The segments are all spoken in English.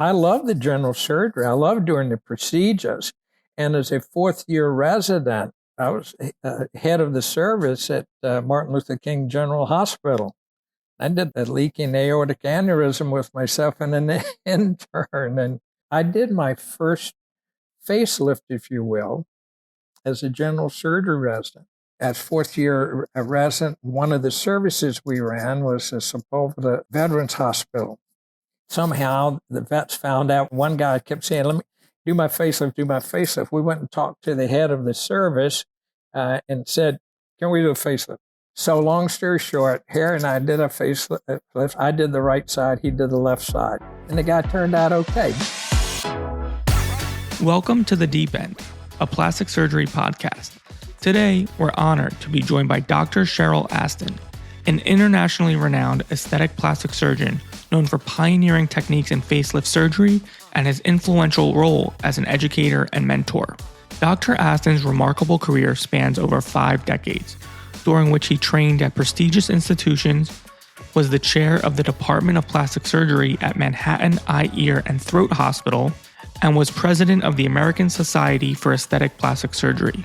I love the general surgery. I love doing the procedures. And as a fourth-year resident, I was head of the service at Martin Luther King General Hospital. I did a leaking aortic aneurysm with myself and an intern. And I did my first facelift, if you will, as a general surgery resident. As fourth-year resident, one of the services we ran was Sepulveda Veterans Hospital. Somehow the vets found out. One guy kept saying, "Let me do my facelift, do my facelift." We went and talked to the head of the service and said, "Can we do a facelift?" So long story short, Harry and I did a facelift. I did the right side, he did the left side. And the guy turned out okay. Welcome to the DIEP End, a plastic surgery podcast. Today, we're honored to be joined by Dr. Sherrell Aston, an internationally renowned aesthetic plastic surgeon known for pioneering techniques in facelift surgery and his influential role as an educator and mentor. Dr. Aston's remarkable career spans over 5 decades, during which he trained at prestigious institutions, was the chair of the Department of Plastic Surgery at Manhattan Eye, Ear, and Throat Hospital, and was president of the American Society for Aesthetic Plastic Surgery.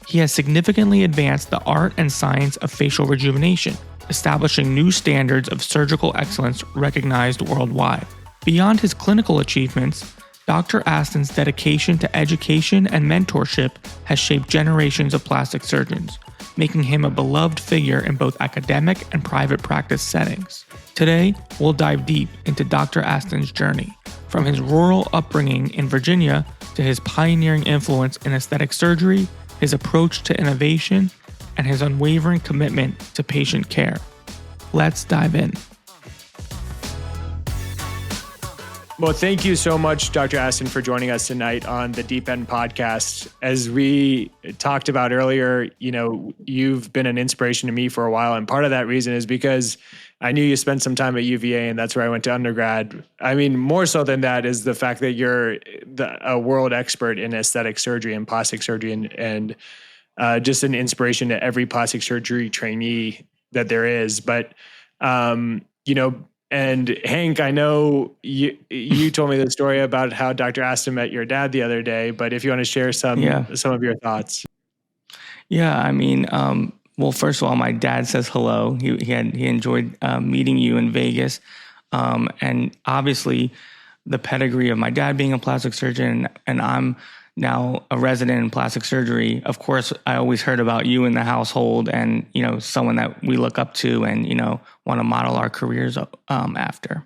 He has significantly advanced the art and science of facial rejuvenation, establishing new standards of surgical excellence recognized worldwide. Beyond his clinical achievements, Dr. Aston's dedication to education and mentorship has shaped generations of plastic surgeons, making him a beloved figure in both academic and private practice settings. Today, we'll dive deep into Dr. Aston's journey, from his rural upbringing in Virginia to his pioneering influence in aesthetic surgery, his approach to innovation, and his unwavering commitment to patient care. Let's dive in. Well, thank you so much, Dr. Aston, for joining us tonight on the DIEP End podcast. As we talked about earlier, you've been an inspiration to me for a while. And part of that reason is because I knew you spent some time at UVA, and that's where I went to undergrad. I mean, more so than that is the fact that you're a world expert in aesthetic surgery and plastic surgery and just an inspiration to every plastic surgery trainee that there is. But, and Hank, I know you told me the story about how Dr. Aston met your dad the other day, but if you want to share some of your thoughts. Yeah, I mean, well, first of all, my dad says hello. He enjoyed meeting you in Vegas. And obviously the pedigree of my dad being a plastic surgeon, and I'm now a resident in plastic surgery. Of course, I always heard about you in the household and, someone that we look up to and, want to model our careers after.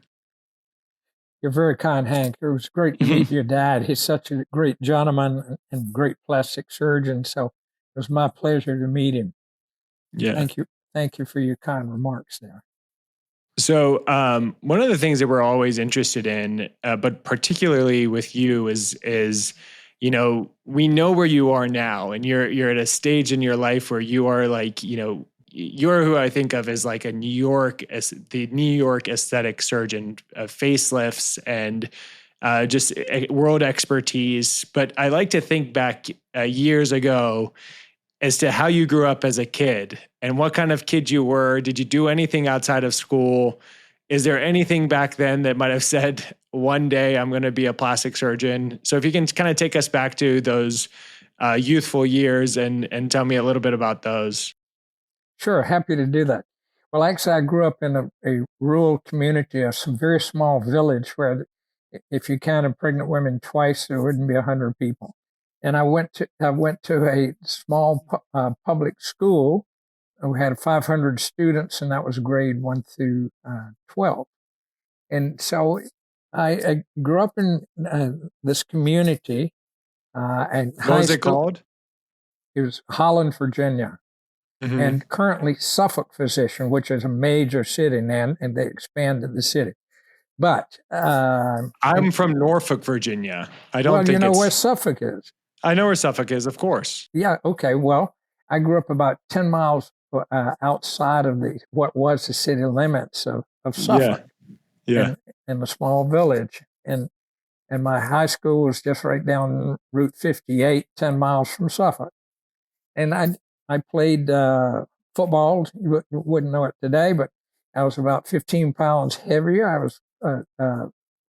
You're very kind, Hank. It was great to meet your dad. He's such a great gentleman and great plastic surgeon. So it was my pleasure to meet him. Yeah. Thank you for your kind remarks there. So one of the things that we're always interested in, but particularly with you is we know where you are now, and you're at a stage in your life where you are like, you're who I think of as like the New York aesthetic surgeon, facelifts and just world expertise. But I like to think back years ago as to how you grew up as a kid and what kind of kid you were. Did you do anything outside of school? Is there anything back then that might have said, one day I'm going to be a plastic surgeon? So if you can kind of take us back to those youthful years and tell me a little bit about those. Sure, happy to do that. Well, actually, I grew up in a rural community, a very small village where if you counted pregnant women twice, there wouldn't be 100 people. And I went to a small public school. We had 500 students, and that was grade 1 through 12. And so I grew up in this community. And what was it called? It was Holland, Virginia. Mm-hmm. And currently Suffolk Physician, which is a major city now, and they expanded the city. But I'm from Norfolk, Virginia. I don't think you know where Suffolk is. I know where Suffolk is, of course. Yeah. Okay. Well, I grew up about 10 miles outside of what was the city limits of Suffolk. Yeah. In a small village. And my high school was just right down Route 58, 10 miles from Suffolk. And I played football. You wouldn't know it today, but I was about 15 pounds heavier. I was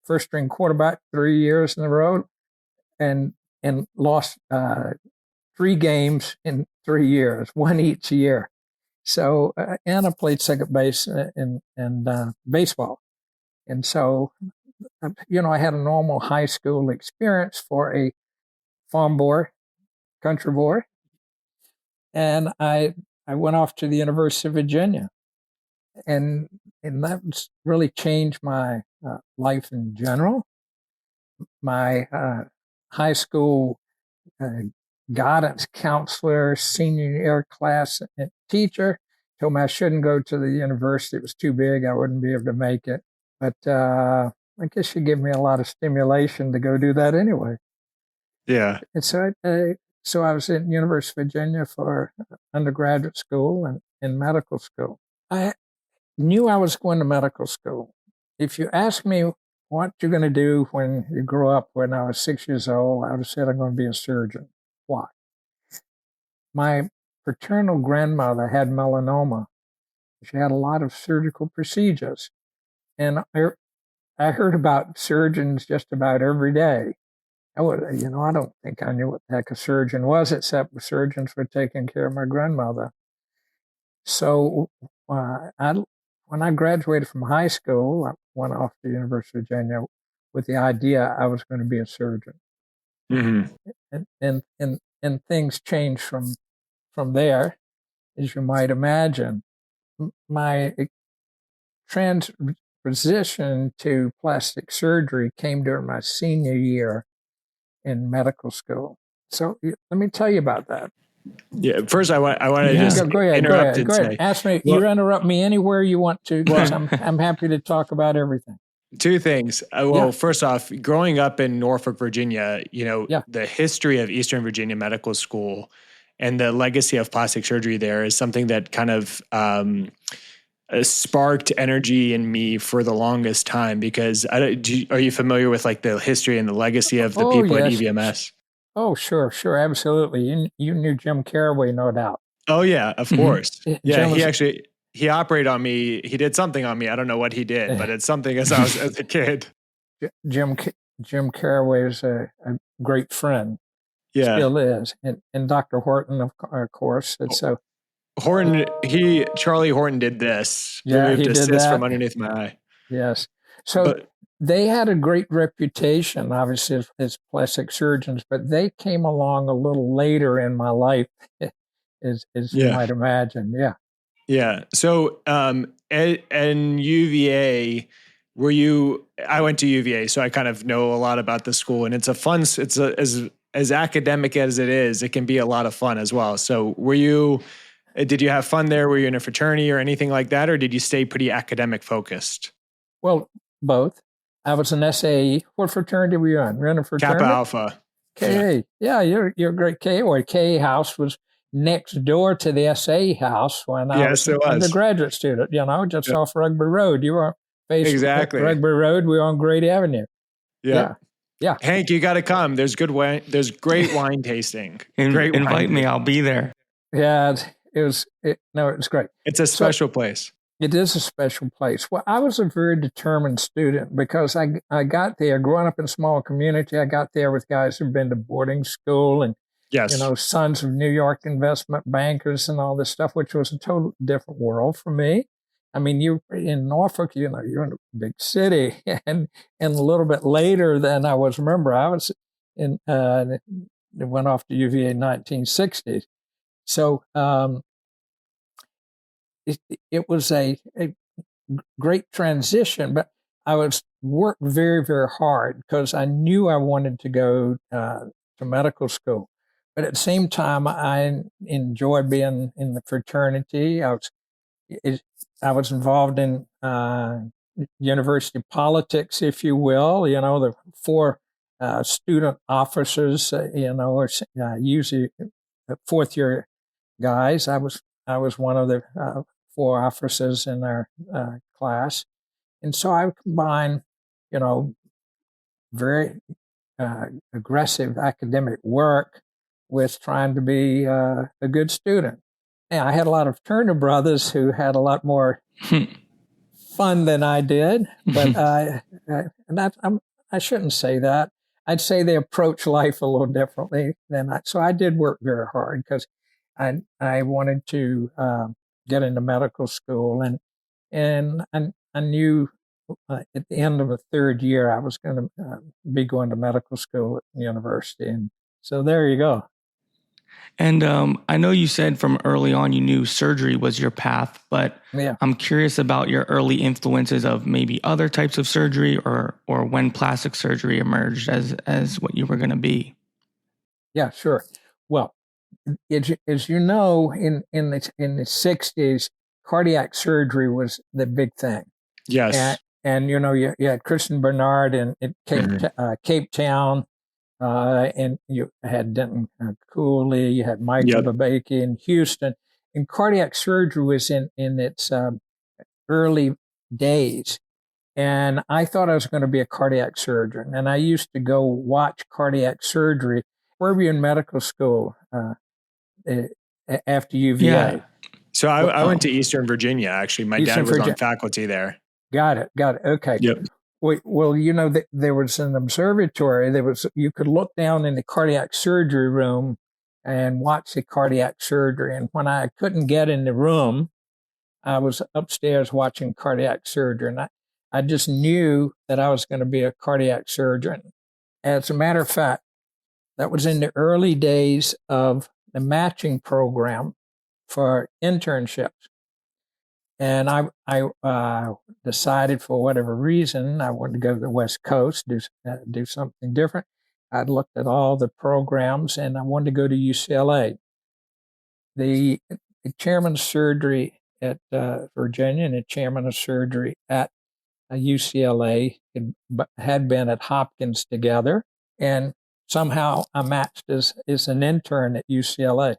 first string quarterback 3 years in a row, and lost 3 games in 3 years, one each year. So, and I played second base in baseball. And so, I had a normal high school experience for a farm boy, country boy. And I went off to the University of Virginia. And that's really changed my life in general. My high school guidance counselor, senior year class teacher told me I shouldn't go to the university. It was too big. I wouldn't be able to make it. But I guess she gave me a lot of stimulation to go do that anyway. Yeah. And so I was at University of Virginia for undergraduate school and medical school. I knew I was going to medical school. If you ask me what you're going to do when you grow up, when I was 6 years old, I would have said I'm going to be a surgeon. Why? My paternal grandmother had melanoma. She had a lot of surgical procedures. And I heard about surgeons just about every day. I don't think I knew what the heck a surgeon was, except the surgeons were taking care of my grandmother. So when I graduated from high school, I went off to the University of Virginia with the idea I was going to be a surgeon. Mm-hmm. And things changed from there, as you might imagine. My transition to plastic surgery came during my senior year in medical school. So let me tell you about that. Yeah. First, I want to just interrupt and say, ask me. Well, you interrupt me anywhere you want to, because I'm happy to talk about everything. 2 things. First off, growing up in Norfolk, Virginia, the history of Eastern Virginia Medical School and the legacy of plastic surgery there is something that kind of sparked energy in me for the longest time, because are you familiar with like the history and the legacy of the people at EVMS? Oh, sure, absolutely. You knew Jim Carraway, no doubt. Oh yeah, of course. Yeah, he operated on me. He did something on me. I don't know what he did, but it's something as I was as a kid. Jim Carraway is a great friend. Yeah, still is, and Dr. Horton, of course. And so Horton, Charlie Horton did this. Yeah, he did that from underneath my eye. Yes. So they had a great reputation, obviously, as plastic surgeons, but they came along a little later in my life, as you might imagine. Yeah. Yeah. So at UVA, I went to UVA, so I kind of know a lot about the school, and as academic as it is, it can be a lot of fun as well. So did you have fun there? Were you in a fraternity or anything like that? Or did you stay pretty academic focused? Well, both. I was an SAE. What fraternity were you in? Were you in a fraternity? Kappa Alpha. KA. Yeah, you're a great KA. Well, KA house was next door to the SAE house when I was an undergraduate student, just off Rugby Road. You were facing Rugby Road. We were on Great Avenue. Yeah. Hank, you got to come. There's great wine tasting. Invite me. I'll be there. Yeah. It was great. It's a special place. It is a special place. Well, I was a very determined student because I got there, growing up in a small community, I got there with guys who've been to boarding school and, sons of New York investment bankers and all this stuff, which was a totally different world for me. I mean, you in Norfolk, you're in a big city, and a little bit later than I was. Remember, I was went off to UVA in 1960. So it was a great transition, but I worked very, very hard because I knew I wanted to go to medical school. But at the same time, I enjoyed being in the fraternity. I was involved in university politics, if you will. The 4 student officers, are usually fourth year guys. I was one of the 4 officers in our class, and so I combined, very aggressive academic work with trying to be a good student. And I had a lot of Turner brothers who had a lot more fun than I did, but I shouldn't say that. I'd say they approach life a little differently than I. So I did work very hard because I wanted to get into medical school, and I knew at the end of the third year I was going to be going to medical school at the university, and so there you go. And I know you said from early on you knew surgery was your path, but Yeah. I'm curious about your early influences of maybe other types of surgery, or when plastic surgery emerged as what you were going to be. Yeah, sure. Well, as you know, in the 60s, cardiac surgery was the big thing. Yes. And you know, you had Christian Barnard in Cape Town, and you had Denton Cooley, you had Michael DeBakey in Houston, and cardiac surgery was in its early days. And I thought I was going to be a cardiac surgeon, and I used to go watch cardiac surgery. Where were you in medical school after UVA? Yeah. So I went to Eastern Virginia, actually. My dad was on faculty there. Got it. Okay. Yep. Well, you know, there was an observatory. You could look down in the cardiac surgery room and watch the cardiac surgery. And when I couldn't get in the room, I was upstairs watching cardiac surgery. And I just knew that I was going to be a cardiac surgeon. As a matter of fact, that was in the early days of the matching program for internships. And I decided for whatever reason, I wanted to go to the West Coast, do something different. I'd looked at all the programs, and I wanted to go to UCLA. The chairman of surgery at Virginia and the chairman of surgery at UCLA had been at Hopkins together, and somehow I matched as an intern at UCLA.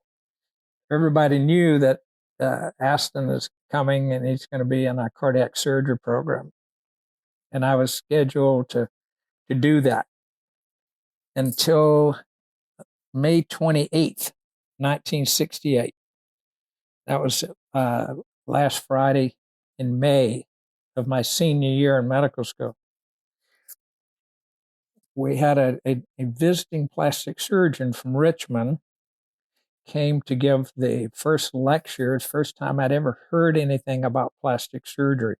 Everybody knew that Aston is coming and he's going to be in our cardiac surgery program. And I was scheduled to do that until May 28th, 1968. That was last Friday in May of my senior year in medical school. We had a visiting plastic surgeon from Richmond came to give the first lecture. It's the first time I'd ever heard anything about plastic surgery.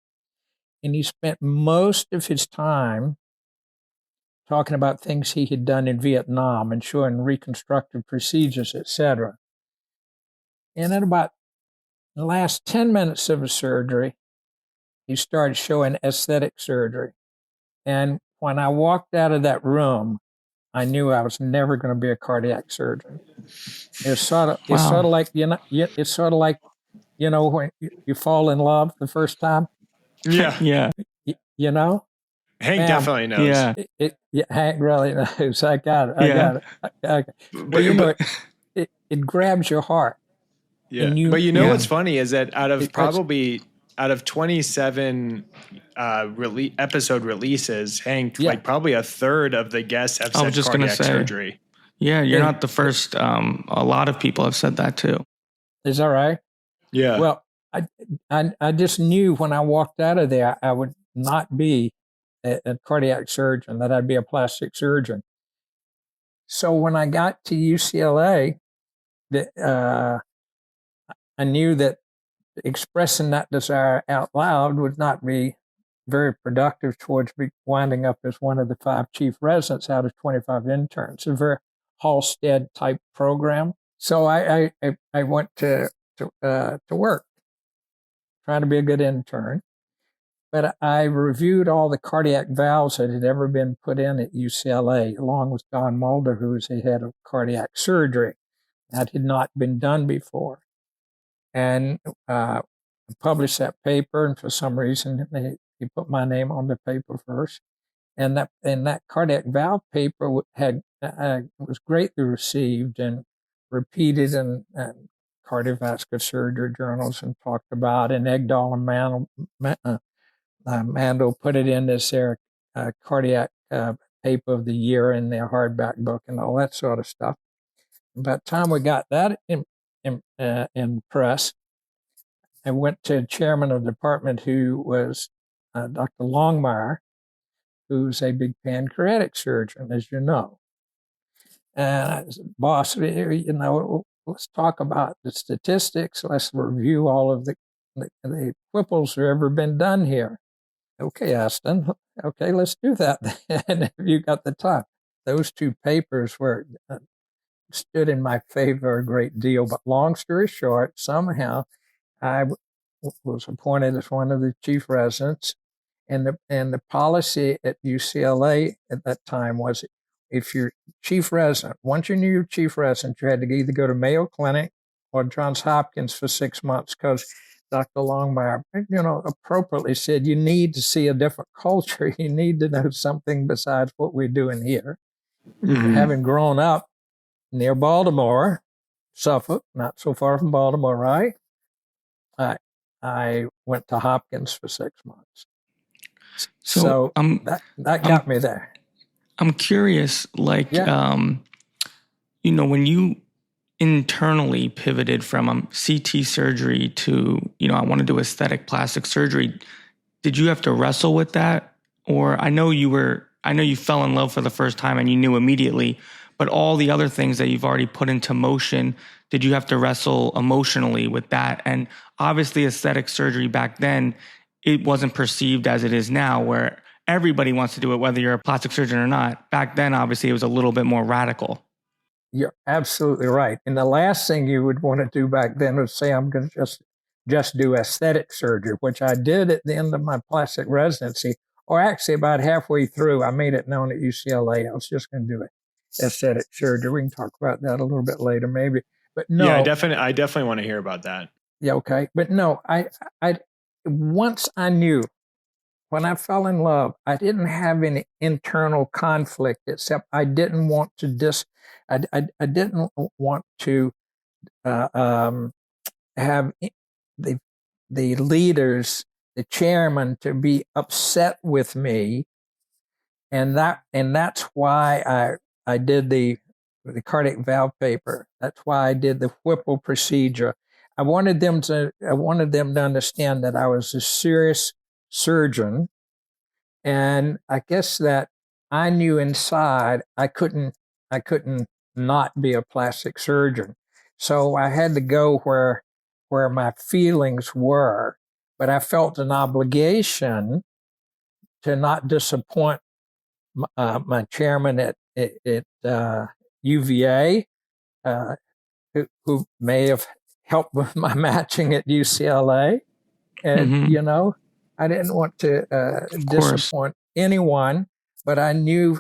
And he spent most of his time talking about things he had done in Vietnam and showing reconstructive procedures, etc. And in about the last 10 minutes of his surgery, he started showing aesthetic surgery. And when I walked out of that room, I knew I was never going to be a cardiac surgeon. It's sort of like, you know, when you fall in love the first time. Yeah. Yeah. You know, Hank definitely knows. Yeah. Hank really knows. I got it. Well, you know, it grabs your heart. Yeah. But you know what's funny is that out of 27 episode releases, Hank, like probably a third of the guests have said cardiac surgery. Yeah, you're not the first. A lot of people have said that too. Is that right? Yeah. Well, I just knew when I walked out of there, I would not be a cardiac surgeon, that I'd be a plastic surgeon. So when I got to UCLA, I knew that expressing that desire out loud would not be very productive towards me winding up as one of the 5 chief residents out of 25 interns. It's a very Halstead type program. So I went to work, trying to be a good intern. But I reviewed all the cardiac valves that had ever been put in at UCLA, along with Don Mulder, who was the head of cardiac surgery. That had not been done before. And I published that paper, and for some reason, he put my name on the paper first. And that cardiac valve paper was greatly received and repeated in cardiovascular surgery journals and talked about. And Egdahl and Mandel put it in as their cardiac paper of the year in their hardback book and all that sort of stuff. By the time we got that in press, I went to the chairman of the department who was Dr. Longmire, who's a big pancreatic surgeon, as you know. And I said, boss, let's talk about the statistics. Let's review all of the whipples that have ever been done here. Okay, Aston. Okay, let's do that. And if you got the time, those two papers were stood in my favor a great deal. But long story short, somehow I was appointed as one of the chief residents, and the policy at UCLA at that time was, if you're chief resident, once you knew you're chief resident, you had to either go to Mayo Clinic or Johns Hopkins for 6 months, because Dr. Longmire, appropriately said, you need to see a different culture. You need to know something besides what we're doing here. Mm-hmm. Having grown up near Baltimore, Suffolk, not so far from Baltimore, right? I went to Hopkins for 6 months. So that got me there. I'm curious, when you internally pivoted from CT surgery to, I want to do aesthetic plastic surgery, did you have to wrestle with that? Or I know you fell in love for the first time and you knew immediately, but all the other things that you've already put into motion, did you have to wrestle emotionally with that? And obviously aesthetic surgery back then, it wasn't perceived as it is now, where everybody wants to do it, whether you're a plastic surgeon or not. Back then, obviously, it was a little bit more radical. You're absolutely right. And the last thing you would want to do back then was say, I'm going to just do aesthetic surgery, which I did at the end of my plastic residency, or actually about halfway through. I made it known at UCLA I was just going to do aesthetic surgery. We can talk about that a little bit later, maybe. But no, yeah, I definitely want to hear about that. Yeah, okay. But no, I once I knew, when I fell in love, I didn't have any internal conflict, except I didn't want to I didn't want to have the leaders, the chairman, to be upset with me, and that's why I did the cardiac valve paper. That's why I did the Whipple procedure. I wanted them to understand that I was a serious surgeon, and I guess that I knew inside I couldn't not be a plastic surgeon. So I had to go where my feelings were, but I felt an obligation to not disappoint my chairman at UVA, who may have helped with my matching at UCLA. And, I didn't want to disappoint anyone, but I knew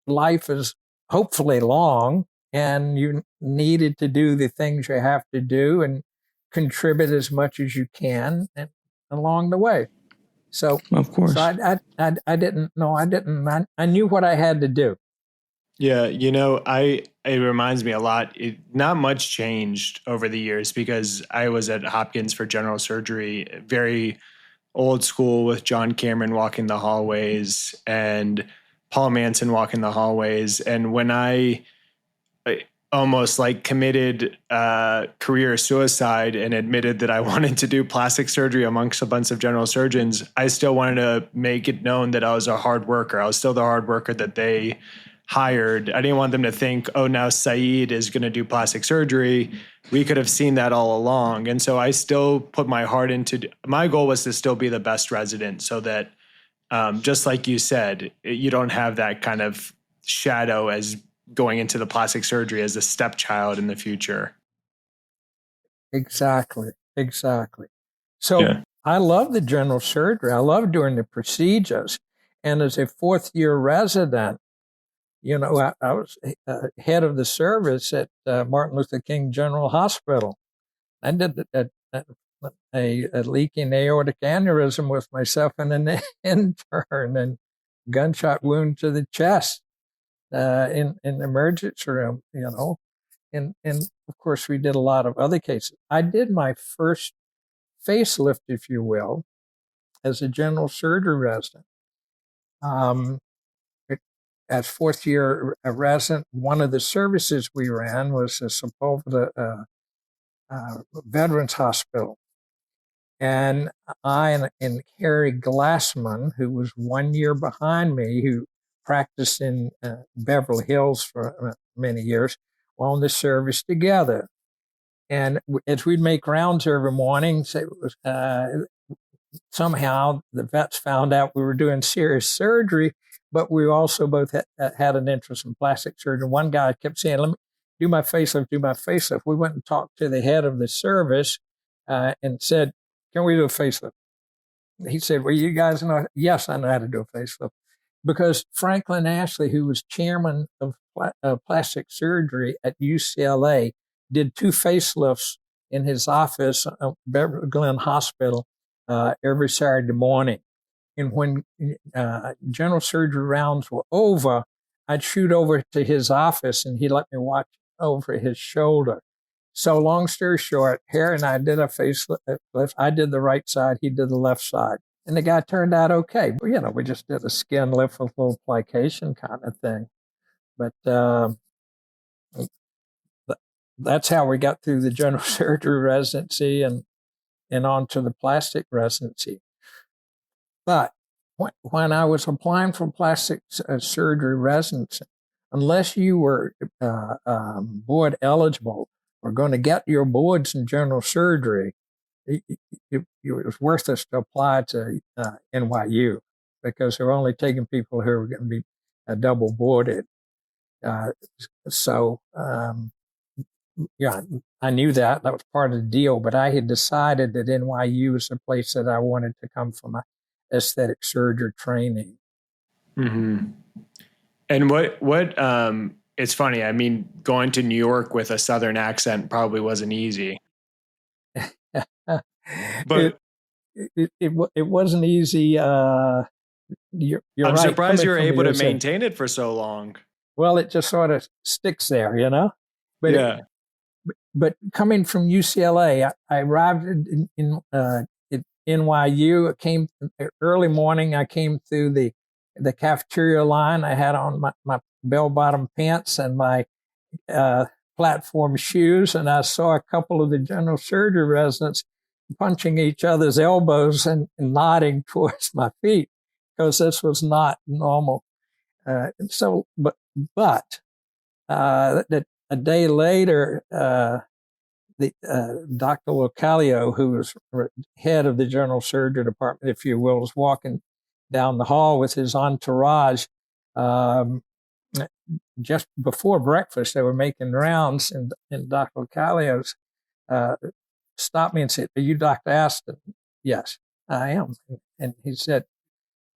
life is hopefully long, and you needed to do the things you have to do and contribute as much as you can along the way. So, of course, so I didn't know. I knew what I had to do. Yeah, it reminds me a lot. Not much changed over the years, because I was at Hopkins for general surgery, very old school, with John Cameron walking the hallways and Paul Manson walking the hallways. And when I almost committed career suicide and admitted that I wanted to do plastic surgery amongst a bunch of general surgeons, I still wanted to make it known that I was a hard worker. I was still the hard worker that they hired. I didn't want them to think, oh, now Saïd is going to do plastic surgery. We could have seen that all along. And so I still put my heart into, my goal was to still be the best resident, so that just like you said, you don't have that kind of shadow as going into the plastic surgery as a stepchild in the future. Exactly. So I love the general surgery. I love doing the procedures. And as a fourth-year resident, I was head of the service at Martin Luther King General Hospital. I did a leaking aortic aneurysm with myself and an intern, and gunshot wound to the chest in the emergency room, And of course, we did a lot of other cases. I did my first facelift, if you will, as a general surgery resident. As fourth-year resident, one of the services we ran was a Sepulveda Veterans Hospital. And and Harry Glassman, who was 1 year behind me, who practiced in Beverly Hills for many years, were on the service together. And as we'd make rounds every morning, somehow the vets found out we were doing serious surgery, but we also both had an interest in plastic surgery. One guy kept saying, "Let me do my facelift, do my facelift." We went and talked to the head of the service and said, "Can we do a facelift?" He said, "Well, you guys know." Yes, I know how to do a facelift. Because Franklin Ashley, who was chairman of plastic surgery at UCLA, did 2 facelifts in his office at Beverly Glen Hospital every Saturday morning. And when general surgery rounds were over, I'd shoot over to his office and he let me watch over his shoulder. So long story short, Harry and I did a facelift. I did the right side, he did the left side. And the guy turned out okay. But, we just did a skin lift with a little plication kind of thing. But that's how we got through the general surgery residency and on to the plastic residency. But when I was applying for plastic surgery residency, unless you were board eligible or going to get your boards in general surgery, it was worthless to apply to NYU because they're only taking people who are going to be double boarded. Yeah, I knew that. That was part of the deal, but I had decided that NYU was the place that I wanted to come for my aesthetic surgery training. Mm-hmm. And what it's funny. I mean, going to New York with a Southern accent probably wasn't easy. But it wasn't easy. You're I'm right. surprised you're able to USA. maintain it for so long. Well, it just sort of sticks there, But yeah. But coming from UCLA, I arrived in NYU. It came early morning. I came through the cafeteria line. I had on my bell-bottom pants and my platform shoes, and I saw a couple of the general surgery residents punching each other's elbows and nodding towards my feet because this was not normal. But a day later, Dr. Localio, who was head of the general surgery department, if you will, was walking down the hall with his entourage. Just before breakfast, they were making rounds, and Dr. Localio stopped me and said, "Are you Dr. Aston?" "Yes, I am." And he said,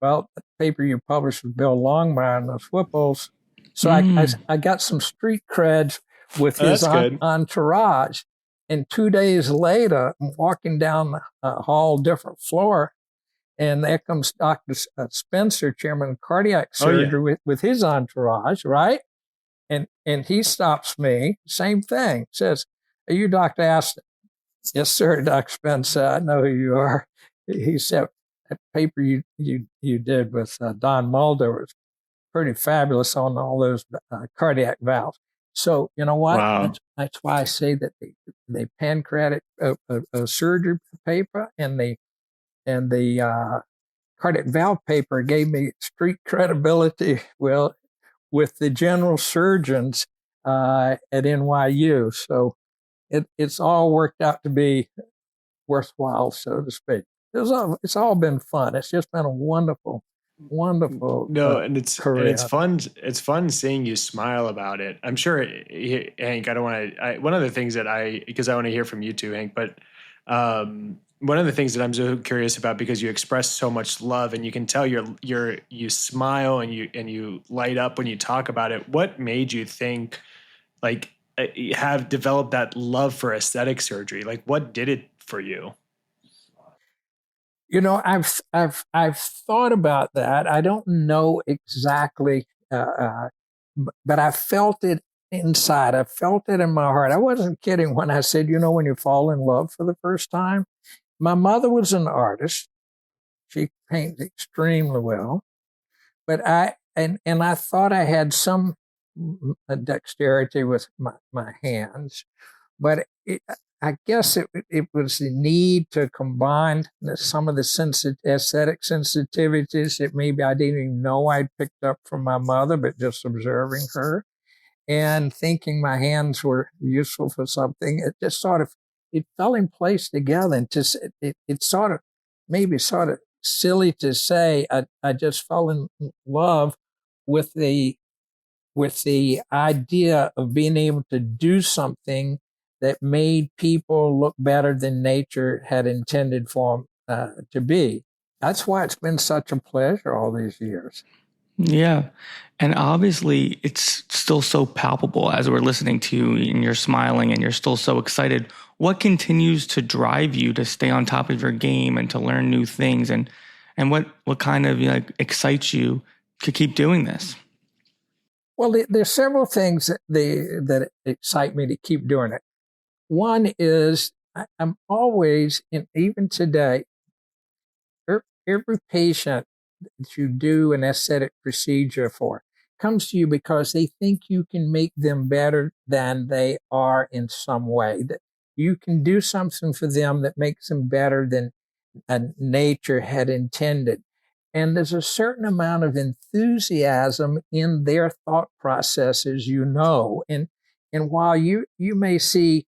"Well, the paper you published with Bill Longmire and those Whipples." So I got some street creds with his entourage. And 2 days later, I'm walking down the hall, different floor, and there comes Dr. Spencer, chairman of cardiac surgery, with his entourage, right? And he stops me, same thing, says, "Are you Dr. Aston?" "Yes, sir, Dr. Spencer, I know who you are." He said, "That paper you did with Don Mulder was pretty fabulous on all those cardiac valves." So you know what? Wow. That's why I say that the pancreatic surgery paper and the cardiac valve paper gave me street credibility. Well, with the general surgeons at NYU, so it's all worked out to be worthwhile, so to speak. It's all been fun. It's just been a wonderful and it's fun. It's fun seeing you smile about it. I'm sure, Hank. I don't want to. One of the things that because I want to hear from you too, Hank. But one of the things that I'm so curious about, because you express so much love and you can tell you smile and you light up when you talk about it. What made you think have developed that love for aesthetic surgery? Like, what did it for you? I've thought about that. I don't know exactly, but I felt it inside. I felt it in my heart. I wasn't kidding when I said, when you fall in love for the first time. My mother was an artist. She painted extremely well, but I thought I had some dexterity with my hands, but I guess it was the need to combine some of the aesthetic sensitivities that maybe I didn't even know I'd picked up from my mother, but just observing her and thinking my hands were useful for something. It just it fell in place together. And it's maybe sort of silly to say, I just fell in love with the idea of being able to do something that made people look better than nature had intended for them to be. That's why it's been such a pleasure all these years. Yeah. And obviously, it's still so palpable as we're listening to you, and you're smiling and you're still so excited. What continues to drive you to stay on top of your game and to learn new things? And what kind of excites you to keep doing this? Well, there's several things that excite me to keep doing it. One is I'm always, and even today, every patient that you do an aesthetic procedure for comes to you because they think you can make them better than they are in some way, that you can do something for them that makes them better than nature had intended. And there's a certain amount of enthusiasm in their thought processes, and while you may see,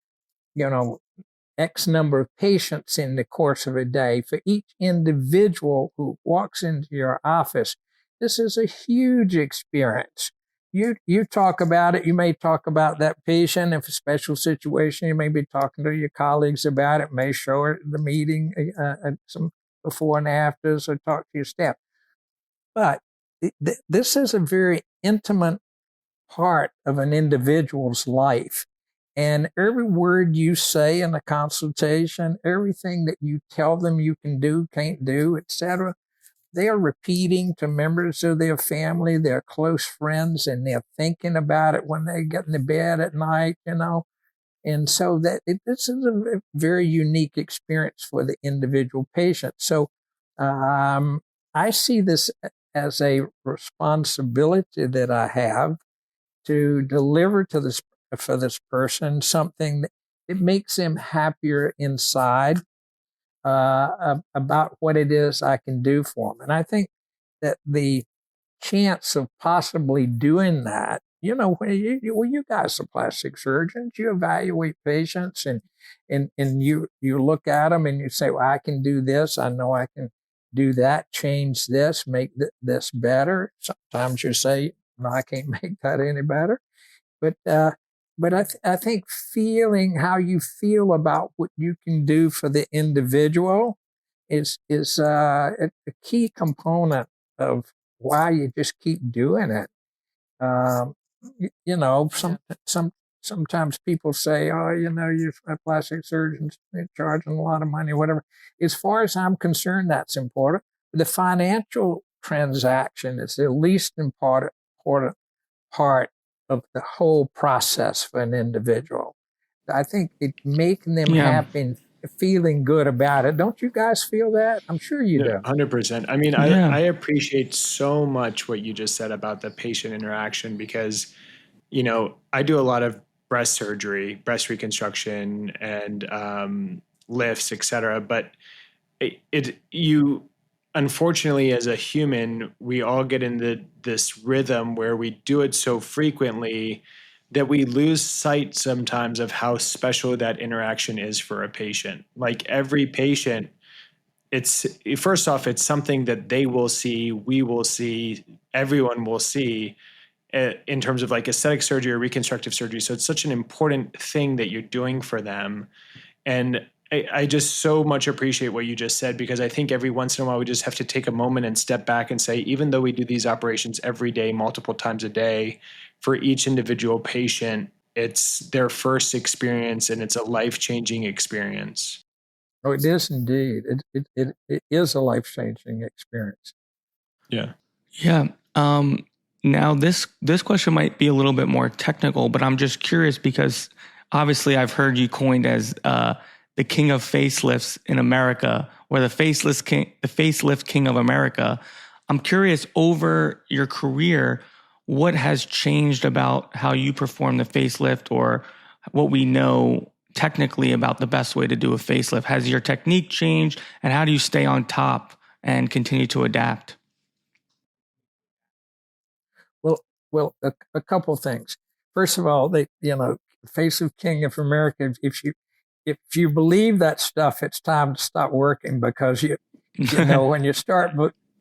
X number of patients in the course of a day, for each individual who walks into your office, this is a huge experience. You talk about it. You may talk about that patient. If a special situation, you may be talking to your colleagues about it, may show it at the meeting, some before and afters, or talk to your staff. But this is a very intimate part of an individual's life. And every word you say in a consultation, everything that you tell them you can do, can't do, etc., they are repeating to members of their family, their close friends, and they're thinking about it when they get in the bed at night, And so this is a very unique experience for the individual patient. So I see this as a responsibility that I have to deliver for this person something that makes them happier inside about what it is I can do for them. And I think that the chance of possibly doing that, when you guys are plastic surgeons, you evaluate patients and you look at them and you say, well, I can do this. I know I can do that, change this, make this better. Sometimes you say, no, I can't make that any better. But I think feeling how you feel about what you can do for the individual is a key component of why you just keep doing it. Sometimes people say, oh, you're plastic surgeons charging a lot of money, whatever. As far as I'm concerned, that's important. The financial transaction is the least important part of the whole process for an individual. I think it making them happy and feeling good about it. Don't you guys feel that? I'm sure you do. 100%. I mean, I appreciate so much what you just said about the patient interaction because, I do a lot of breast surgery, breast reconstruction, and lifts, et cetera. But unfortunately, as a human, we all get into this rhythm where we do it so frequently that we lose sight sometimes of how special that interaction is for a patient. Like every patient, it's something that they will see, we will see, everyone will see in terms of like aesthetic surgery or reconstructive surgery. So it's such an important thing that you're doing for them. And I just so much appreciate what you just said, because I think every once in a while we just have to take a moment and step back and say, even though we do these operations every day, multiple times a day, for each individual patient, it's their first experience and it's a life-changing experience. Oh, it is indeed. It is a life-changing experience. Yeah. Yeah. Now this question might be a little bit more technical, but I'm just curious because obviously I've heard you coined as the king of facelifts in America, or the facelift king of America. I'm curious, over your career, what has changed about how you perform the facelift, or what we know technically about the best way to do a facelift? Has your technique changed, and how do you stay on top and continue to adapt? Well, a couple of things. First of all, Facelift King of America. If you believe that stuff, it's time to stop working, because when you start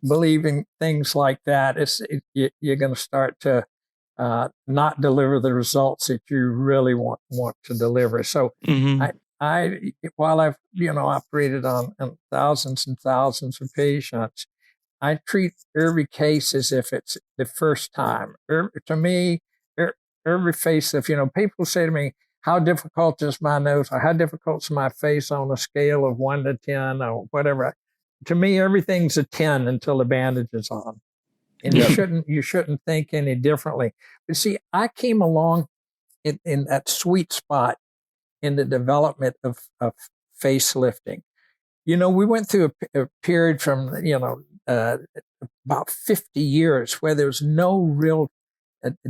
believing things like that, you're going to start to not deliver the results that you really want to deliver. So, Mm-hmm. while I've operated on thousands and thousands of patients, I treat every case as if it's the first time. To me, every facelift, people say to me, how difficult is my nose, or how difficult is my face on a scale of 1 to 10 or whatever. To me, everything's a 10 until the bandage is on. And you shouldn't think any differently. But see, I came along in that sweet spot in the development of facelifting. We went through a period from, about 50 years where there was no real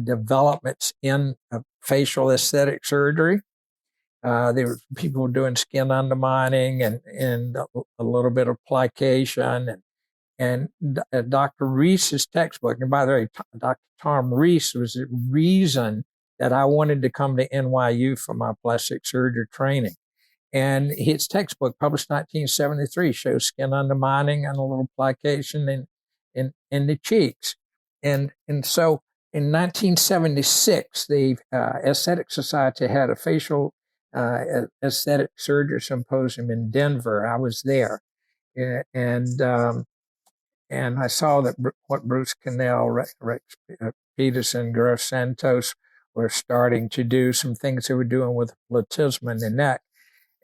developments in facial aesthetic surgery. There were people doing skin undermining and a little bit of plication, and Dr. Reese's textbook. And by the way, Dr. Tom Reese was the reason that I wanted to come to NYU for my plastic surgery training. And his textbook, published 1973, shows skin undermining and a little plication in the cheeks. And so in 1976, the Aesthetic Society had a facial aesthetic surgery symposium in Denver. I was there. And I saw that what Bruce Cannell, Rex Peterson, Gross Santos were starting to do, some things they were doing with platysma in the neck.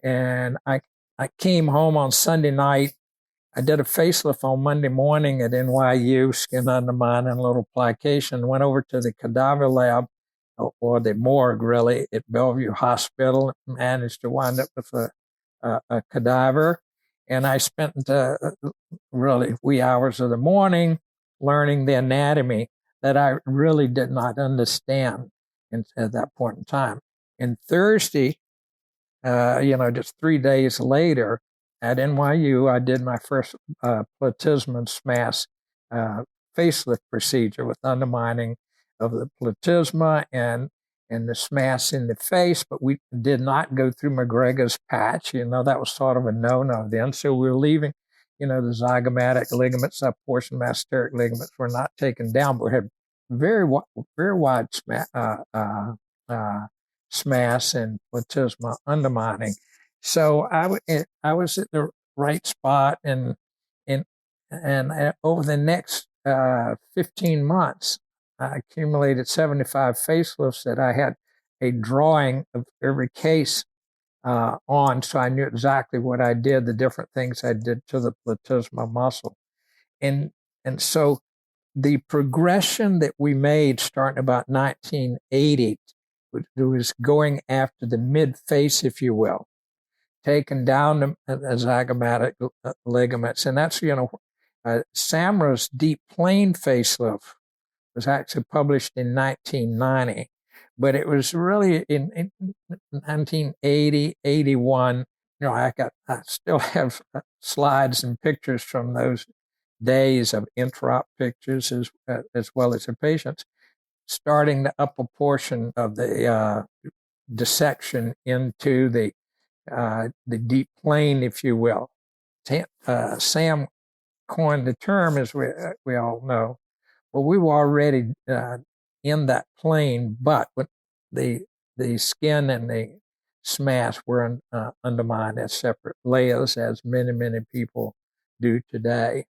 And I came home on Sunday night. I did a facelift on Monday morning at NYU, skin undermining and a little plication. Went over to the cadaver lab, or the morgue really, at Bellevue Hospital. Managed to wind up with a cadaver. And I spent really wee hours of the morning learning the anatomy that I really did not understand at that point in time. And Thursday, just 3 days later at NYU, I did my first platysma SMAS facelift procedure with undermining of the platysma and the SMAS in the face, but we did not go through McGregor's patch. That was sort of a no-no then. So we were leaving, the zygomatic ligaments, subportion masteric ligaments were not taken down, but we had very wide SMAS and platysma undermining. So I was at the right spot, and over the next 15 months, I accumulated 75 facelifts that I had a drawing of every case on, so I knew exactly what I did, the different things I did to the platysma muscle. And so the progression that we made starting about 1980 was going after the mid-face, if you will, taking down the zygomatic ligaments. And that's, Samra's deep plane facelift was actually published in 1990, but it was really in 1980, 81. I still have slides and pictures from those days of intra-op pictures as well as the patients, starting the upper portion of the dissection into the deep plane, if you will. Sam coined the term, as we all know. Well, we were already in that plane, but the skin and the SMAS were undermined as separate layers, as many, many people do today.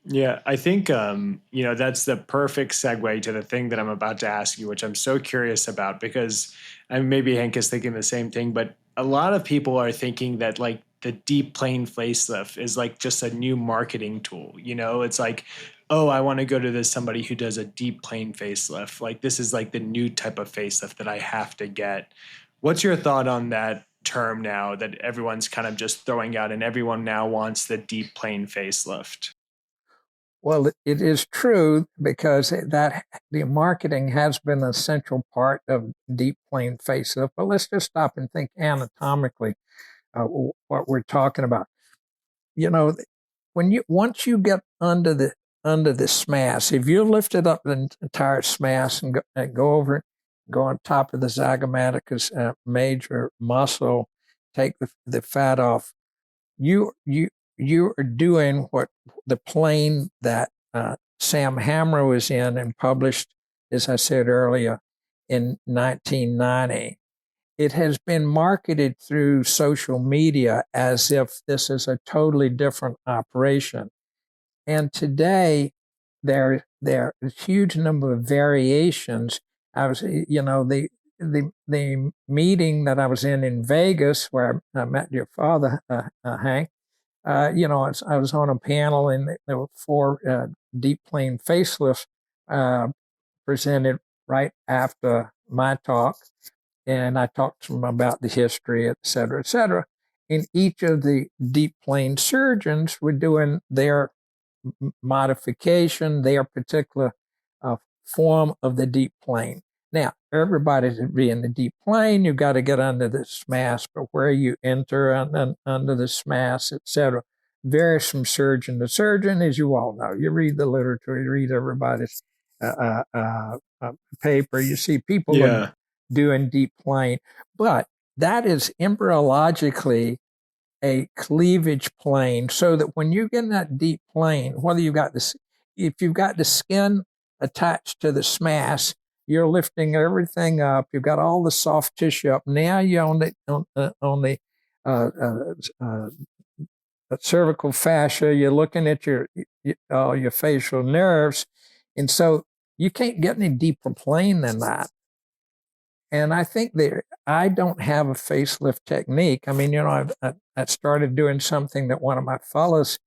Yeah, I think, that's the perfect segue to the thing that I'm about to ask you, which I'm so curious about, because maybe Hank is thinking the same thing, but a lot of people are thinking that like the deep plane facelift is like just a new marketing tool. It's like, oh, I want to go to somebody who does a deep plane facelift. Like this is like the new type of facelift that I have to get. What's your thought on that term now that everyone's kind of just throwing out, and everyone now wants the deep plane facelift? Well, it is true because that the marketing has been an essential part of deep plane facelift. But let's just stop and think anatomically what we're talking about. You know, once you get under the SMAS, if you lifted up the entire SMAS and go over it, go on top of the zygomaticus major muscle, take the fat off, you are doing what the plane that Sam Hammer was in and published, as I said earlier, in 1990. It has been marketed through social media as if this is a totally different operation. And today, there are a huge number of variations. The meeting that I was in Vegas, where I met your father, Hank. I was on a panel, and there were 4 deep plane facelifts presented right after my talk. And I talked to them about the history, et cetera, et cetera. And each of the deep plane surgeons were doing their modification, their particular form of the deep plane. Now, everybody to be in the deep plane, you've got to get under the SMAS, but where you enter under the SMAS, et cetera, varies from surgeon to surgeon, as you all know. You read the literature, you read everybody's paper, you see people doing deep plane, but that is embryologically a cleavage plane, so that when you get in that deep plane, whether if you've got the skin attached to the SMAS, you're lifting everything up. You've got all the soft tissue up. Now you're on the cervical fascia. You're looking at your facial nerves, and so you can't get any deeper plane than that. And I think I don't have a facelift technique. I mean, I started doing something that one of my fellows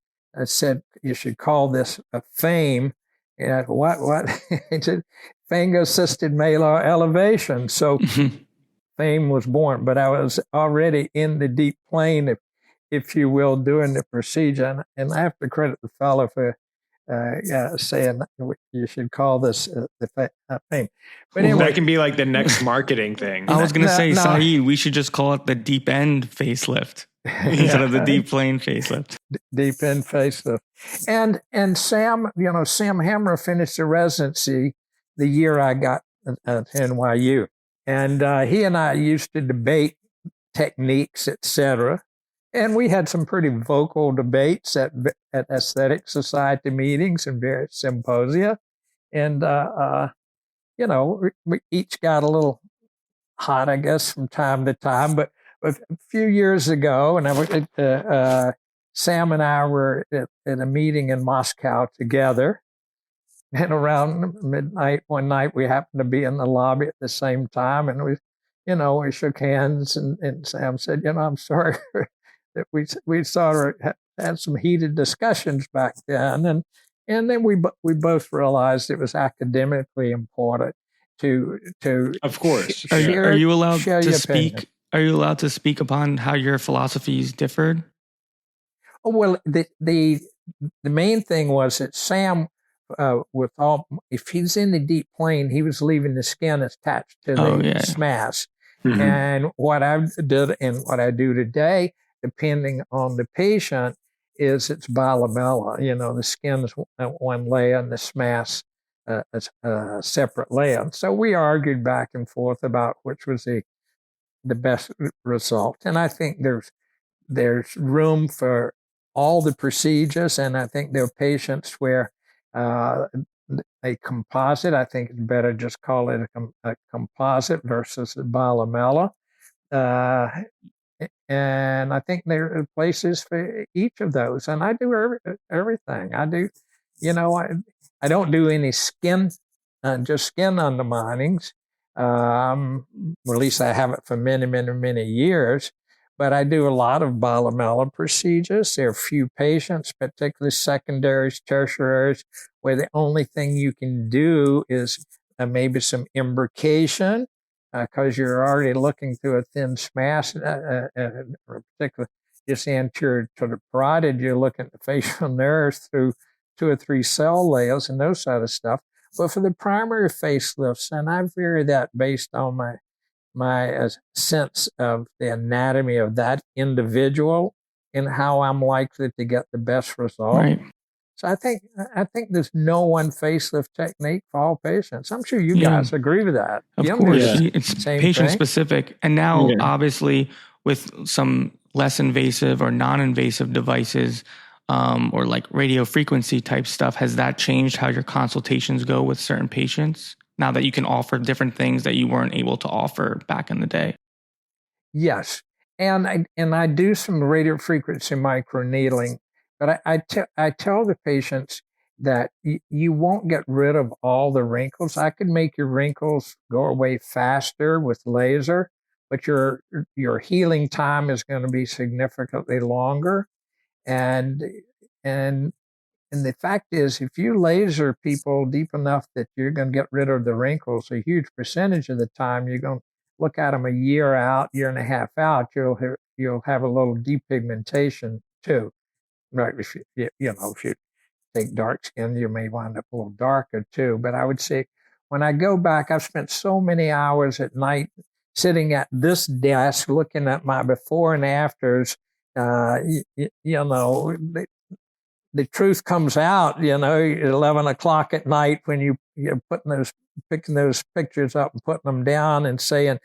said, you should call this a FAME. And what? He said, phago-assisted malar elevation. So FAME was born, but I was already in the deep plane, if you will, doing the procedure. And I have to credit the fellow for saying you should call this the FAME. But anyway, that can be like the next marketing thing. I was going to say, Saïd, we should just call it the Deep End facelift instead of the Deep Plane facelift. Deep End facelift. And Sam, Sam Hammer finished the residency the year I got at NYU. And he and I used to debate techniques, et cetera. And we had some pretty vocal debates at aesthetic society meetings and various symposia. And, we each got a little hot, I guess, from time to time. But a few years ago, and Sam and I were at a meeting in Moscow together. And around midnight one night, we happened to be in the lobby at the same time. And we shook hands, and Sam said, I'm sorry that we sort of had some heated discussions back then. And then we both realized it was academically important to of course. Are you allowed to speak? Opinion. Are you allowed to speak upon how your philosophies differed? Oh, well, the main thing was that Sam, if he's in the deep plane, he was leaving the skin attached to the SMAS. Mm-hmm. And what I did and what I do today, depending on the patient, is it's bilamellar. The skin is one layer and the SMAS is a separate layer. So we argued back and forth about which was the best result. And I think there's room for all the procedures, and I think there are patients where a composite, I think it's better just call it a composite versus a bilamellar. And I think there are places for each of those. And I do everything. I do, I don't do any skin, just skin underminings. Or at least I haven't for many, many, many years. But I do a lot of bilamellar procedures. There are few patients, particularly secondaries, tertiaries, where the only thing you can do is maybe some imbrication, because you're already looking through a thin SMAS, particularly just anterior to the parotid. You're looking at the facial nerves through 2 or 3 cell layers and those sort of stuff. But for the primary facelifts, and I vary that based on my sense of the anatomy of that individual and how I'm likely to get the best result. Right. So I think there's no one facelift technique for all patients. I'm sure you guys agree with that. Of course, it's patient specific. And now, obviously, with some less invasive or non-invasive devices, or like radio frequency type stuff, has that changed how your consultations go with certain patients now that you can offer different things that you weren't able to offer back in the day? Yes. And I do some radio frequency microneedling, but I tell the patients that you won't get rid of all the wrinkles. I could make your wrinkles go away faster with laser, but your healing time is going to be significantly longer. And the fact is, if you laser people deep enough that you're going to get rid of the wrinkles, a huge percentage of the time you're going to look at them a year out, year and a half out, you'll have a little depigmentation too. Right? If you take dark skin, you may wind up a little darker too. But I would say, when I go back, I've spent so many hours at night sitting at this desk looking at my before and afters. The truth comes out, at 11 o'clock at night when you're picking those pictures up and putting them down and saying,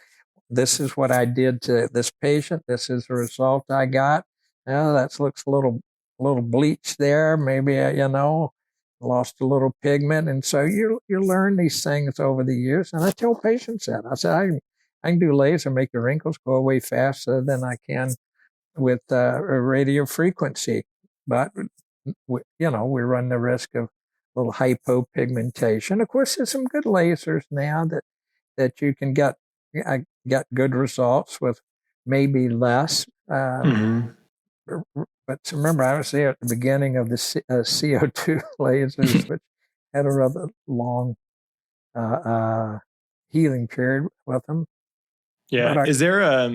this is what I did to this patient. This is the result I got. That looks a little bleached there. Maybe, lost a little pigment. And so you learn these things over the years. And I tell patients that. I said, I can do laser, make your wrinkles go away faster than I can with radio frequency. But we run the risk of a little hypopigmentation. Of course, there's some good lasers now that you can get good results with maybe less. But remember, I was there at the beginning of the CO2 lasers, which had a rather long healing period with them. Yeah. Is there,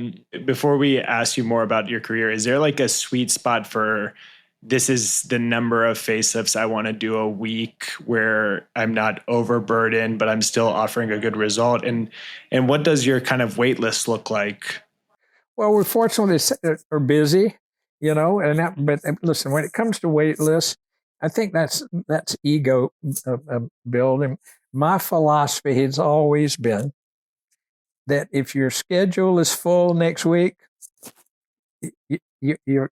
before we ask you more about your career, is there like a sweet spot for, this is the number of facelifts I want to do a week where I'm not overburdened, but I'm still offering a good result? And what does your kind of wait list look like? Well, we're fortunately are busy, but listen, when it comes to wait lists, I think that's ego building. My philosophy has always been that if your schedule is full next week,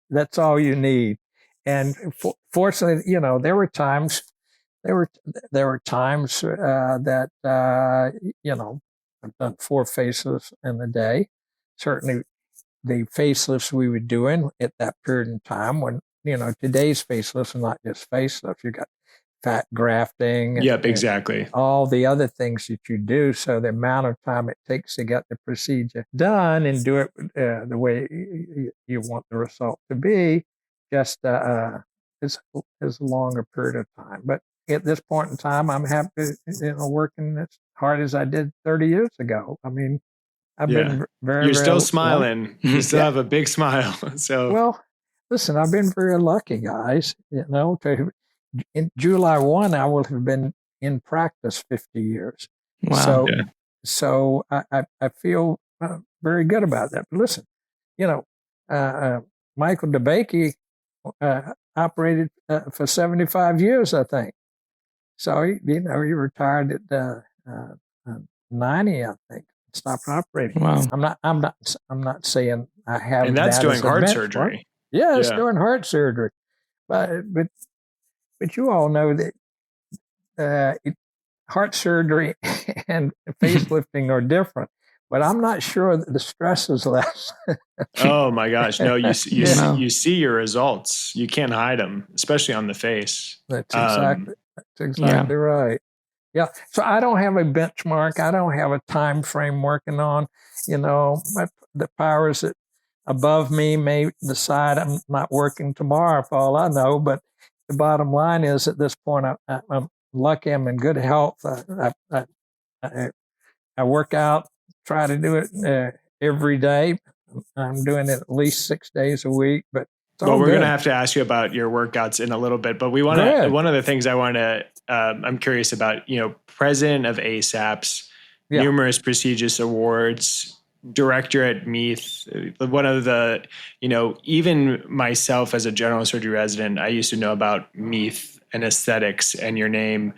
that's all you need. And fortunately, there were times that I've done 4 facelifts in a day. Certainly, the facelifts we were doing at that period in time, when today's facelifts are not just facelifts. You got fat grafting. Yep, exactly. And all the other things that you do. So the amount of time it takes to get the procedure done and do it the way you want the result to be, just is a longer period of time. But at this point in time, I'm happy, working as hard as I did 30 years ago. I mean, I've been very. You're still smiling. You still have a big smile. So well, listen, I've been very lucky, guys. In July 1, I will have been in practice 50 years. Wow. So I feel very good about that. But listen, Michael DeBakey operated for 75 years, I think. So he retired at 90, I think. Stopped operating. Wow. I'm not saying I have. And that's doing heart surgery. Yeah, it's doing heart surgery. But you all know that heart surgery and facelifting are different. But I'm not sure that the stress is less. Oh my gosh! No, you see your results. You can't hide them, especially on the face. That's exactly right. Yeah. So I don't have a benchmark. I don't have a time frame working on. The powers that above me may decide I'm not working tomorrow, for all I know. But the bottom line is, at this point, I'm lucky. I'm in good health. I work out, try to do it every day. I'm doing it at least 6 days a week. But Well, we're going to have to ask you about your workouts in a little bit, but one of the things I want to, I'm curious about, president of ASAPS, numerous prestigious awards, director at Meath. One of the, even myself as a general surgery resident, I used to know about Meath and aesthetics and your name.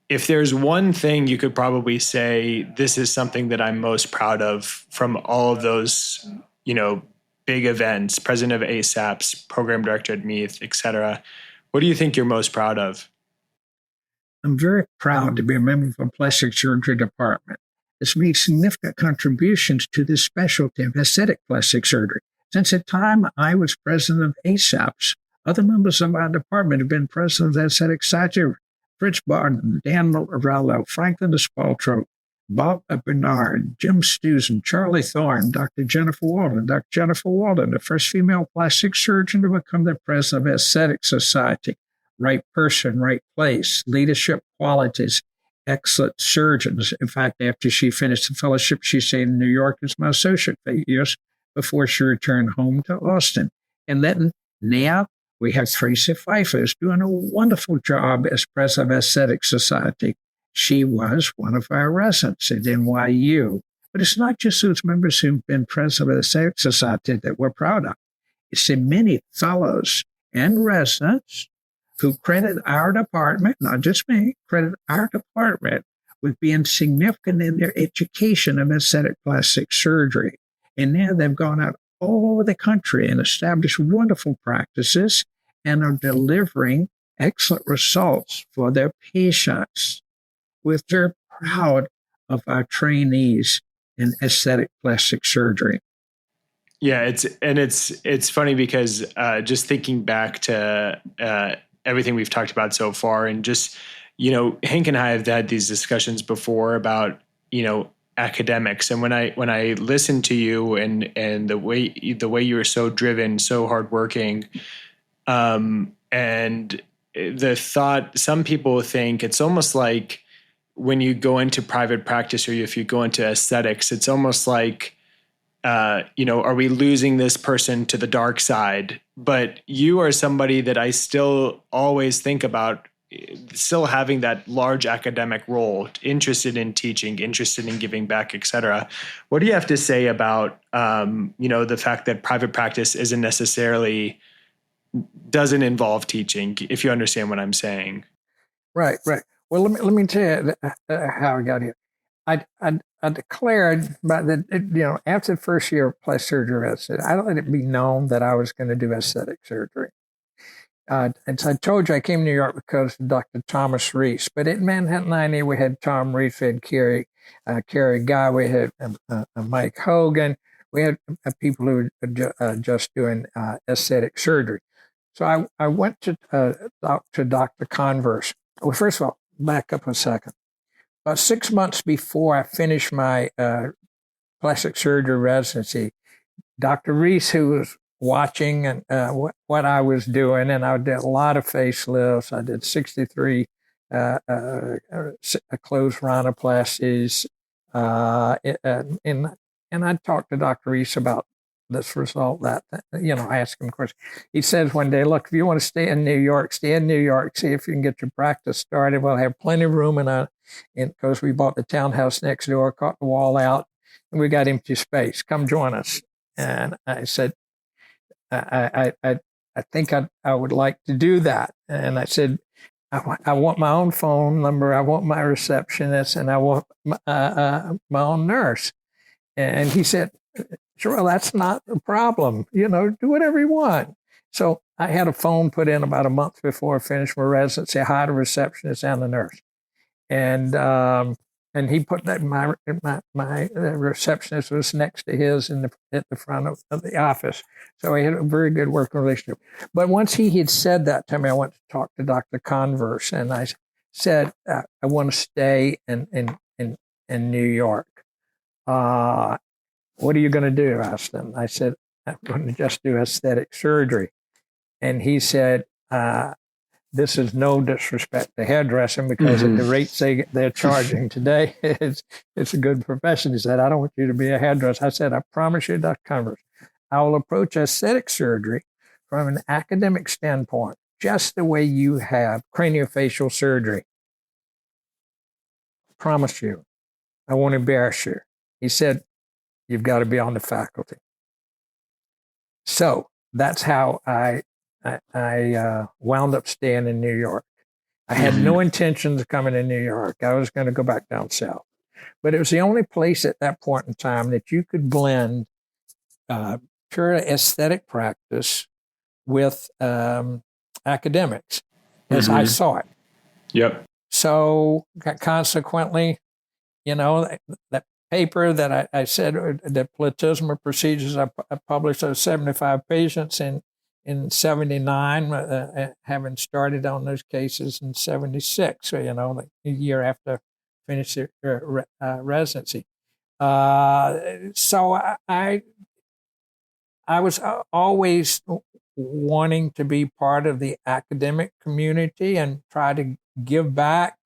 If there's one thing you could probably say, this is something that I'm most proud of from all of those, big events, president of ASAPS, program director at Meath, et cetera. What do you think you're most proud of? I'm very proud to be a member of the plastic surgery department. It's made significant contributions to this specialty of aesthetic plastic surgery. Since the time I was president of ASAPS, other members of our department have been president of aesthetic surgery. Fritz Barton, Dan Morello, Franklin Espaltro, Bob Bernard, Jim Stewson, Charlie Thorne, Dr. Jennifer Walden. Dr. Jennifer Walden, the first female plastic surgeon to become the president of Aesthetic Society. Right person, right place, leadership qualities, excellent surgeons. In fact, after she finished the fellowship, she stayed in New York as my associate for 8 years before she returned home to Austin. And then now we have Tracy Pfeiffer's doing a wonderful job as president of Aesthetic Society. She was one of our residents at NYU. But it's not just those members who've been president of the Aesthetic Society that we're proud of. It's the many fellows and residents who credit our department, not just me, credit our department with being significant in their education of aesthetic plastic surgery. And now they've gone out all over the country and established wonderful practices and are delivering excellent results for their patients. We're very proud of our trainees in aesthetic plastic surgery. Yeah, it's funny because just thinking back to everything we've talked about so far, and just Hank and I have had these discussions before about academics, and when I listen to you and the way you are so driven, so hardworking, and the thought, some people think it's almost like when you go into private practice or if you go into aesthetics, it's almost like, are we losing this person to the dark side? But you are somebody that I still always think about still having that large academic role, interested in teaching, interested in giving back, et cetera. What do you have to say about, the fact that private practice doesn't involve teaching, if you understand what I'm saying? Right. Well, let me tell you how I got here. I declared, after the first year of plastic surgery residency, I let it be known that I was going to do aesthetic surgery. And so I told you I came to New York because of Dr. Thomas Reese. But at Manhattan 90, we had Tom Reese, we had Carrie Guy, we had Mike Hogan. We had people who were just doing aesthetic surgery. So I went to Dr. Converse. Well, first of all, back up a second. About 6 months before I finished my plastic surgery residency, Dr. Reese, who was watching and what I was doing, and I did a lot of facelifts. I did 63 closed rhinoplasties, and I talked to Dr. Reese about this result. I asked him questions. He says one day, "Look, if you want to stay in New York. See if you can get your practice started. We'll have plenty of room." And because we bought the townhouse next door, cut the wall out, and we got empty space. Come join us. And I said, I think I would like to do that. And I said, I want my own phone number. I want my receptionist, and I want my own nurse. And he said, "Sure, that's not a problem. Do whatever you want." So I had a phone put in about a month before I finished my residency. I hired a receptionist and a nurse. And he put that my receptionist was next to his at the front of the office. So we had a very good working relationship. But once he had said that to me, I went to talk to Dr. Converse, and I said, "I want to stay in New York. What are you going to do?" I asked him. I said, "I'm going to just do aesthetic surgery." And he said, "This is no disrespect to hairdressing, because at the rates they're charging today, it's a good profession." He said, "I don't want you to be a hairdresser." I said, "I promise you, Dr. Converse, I will approach aesthetic surgery from an academic standpoint, just the way you have craniofacial surgery. Promise you, I won't embarrass you. He said, you've got to be on the faculty. So that's how I wound up staying in New York. I had no intentions of coming to New York. I was going to go back down south. But it was the only place at that point in time that you could blend pure aesthetic practice with academics, as I saw it. Yep. So consequently, that paper that I said, the platysmal procedures, I published those 75 patients in 79, having started on those cases in 76, so, like a year after finishing residency. So I was always wanting to be part of the academic community and try to give back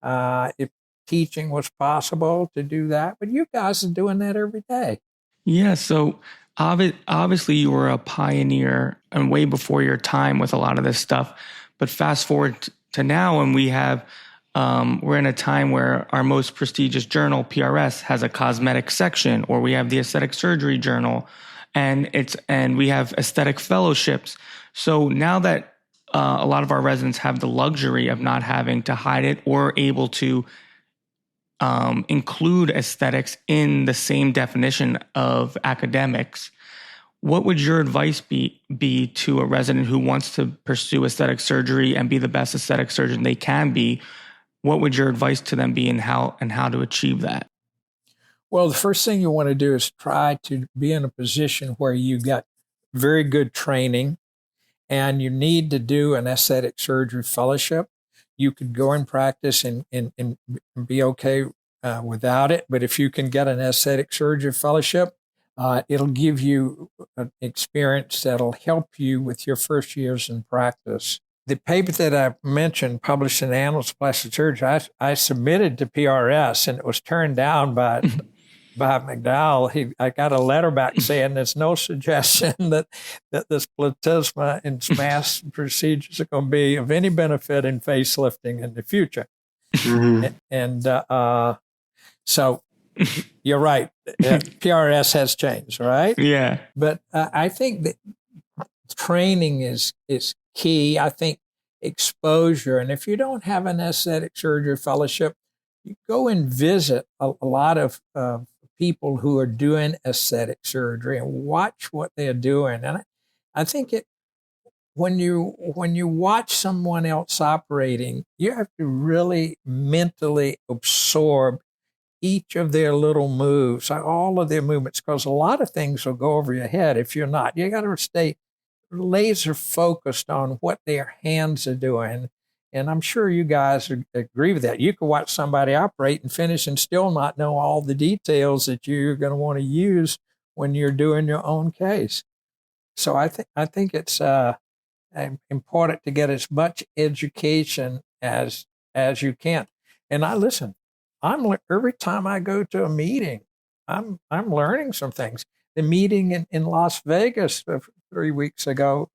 if teaching was possible to do that. But you guys are doing that every day. Yeah. So obviously you were a pioneer and way before your time with a lot of this stuff. But fast forward to now, and we have, we're in a time where our most prestigious journal, PRS, has a cosmetic section, or we have the aesthetic surgery journal, and we have aesthetic fellowships. So now that a lot of our residents have the luxury of not having to hide it or able to include aesthetics in the same definition of academics, what would your advice be to a resident who wants to pursue aesthetic surgery and be the best aesthetic surgeon they can be? What would your advice to them be, and how to achieve that? Well, the first thing you want to do is try to be in a position where you got very good training and you need to do an aesthetic surgery fellowship. You could go and practice and be okay without it. But if you can get an aesthetic surgery fellowship, it'll give you an experience that'll help you with your first years in practice. The paper that I mentioned, published in Annals of Plastic Surgery, I submitted to PRS, and it was turned down by McDowell. I got a letter back saying there's no suggestion that this platysma and SMAS procedures are going to be of any benefit in facelifting in the future. And so you're right. PRS has changed, right? Yeah. But I think that training is key. I think exposure. And if you don't have an aesthetic surgery fellowship, you go and visit a lot of people who are doing aesthetic surgery and watch what they're doing. And I think when you watch someone else operating, you have to really mentally absorb each of their little moves, all of their movements, because a lot of things will go over your head if you're not. You got to stay laser focused on what their hands are doing. And I'm sure you guys agree with that. You can watch somebody operate and finish and still not know all the details that you're going to want to use when you're doing your own case. So I think it's important to get as much education as you can. And every time I go to a meeting, I'm learning some things. The meeting in Las Vegas 3 weeks ago,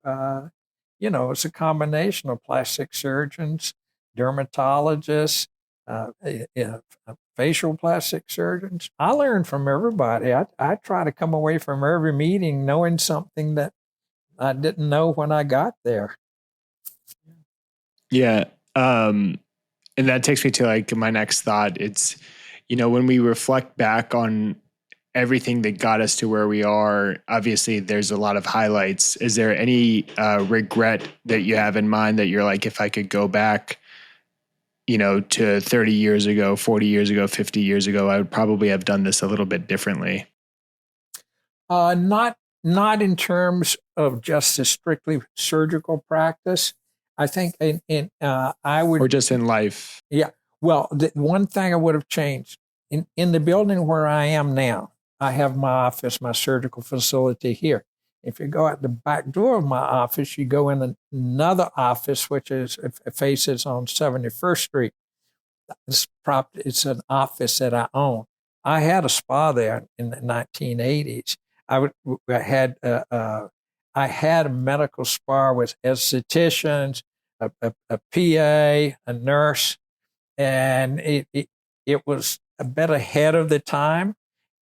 it's a combination of plastic surgeons, dermatologists, facial plastic surgeons. I learn from everybody. I try to come away from every meeting knowing something that I didn't know when I got there. Yeah. And that takes me to my next thought. It's, when we reflect back on everything that got us to where we are, obviously there's a lot of highlights. Is there any regret that you have in mind that you're like, if I could go back, to 30 years ago, 40 years ago, 50 years ago, I would probably have done this a little bit differently? Not in terms of just a strictly surgical practice. I think I would... Or just in life. Yeah. Well, the one thing I would have changed, in the building where I am now, I have my office, my surgical facility here. If you go out the back door of my office, you go in another office, which faces on 71st Street. It's an office that I own. I had a spa there in the 1980s. I I had a medical spar with estheticians, a PA, a nurse, and it was a bit ahead of the time.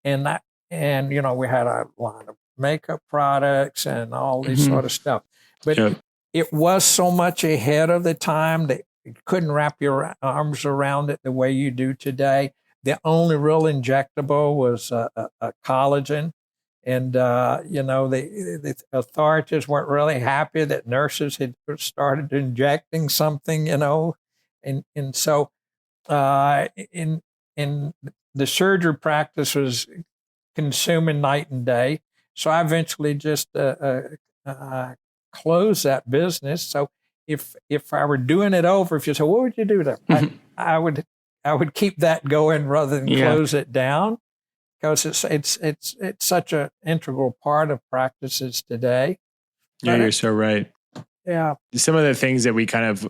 And we had a lot of makeup products and all this sort of stuff. But it was so much ahead of the time that you couldn't wrap your arms around it the way you do today. The only real injectable was a collagen. And, the authorities weren't really happy that nurses had started injecting something, and so in the surgery practice was consuming night and day. So I eventually just closed that business. So if I were doing it over, if you say, what would you do there? I would keep that going rather than close it down, because it's such an integral part of practices today. Yeah, you're so right. Yeah. Some of the things that we kind of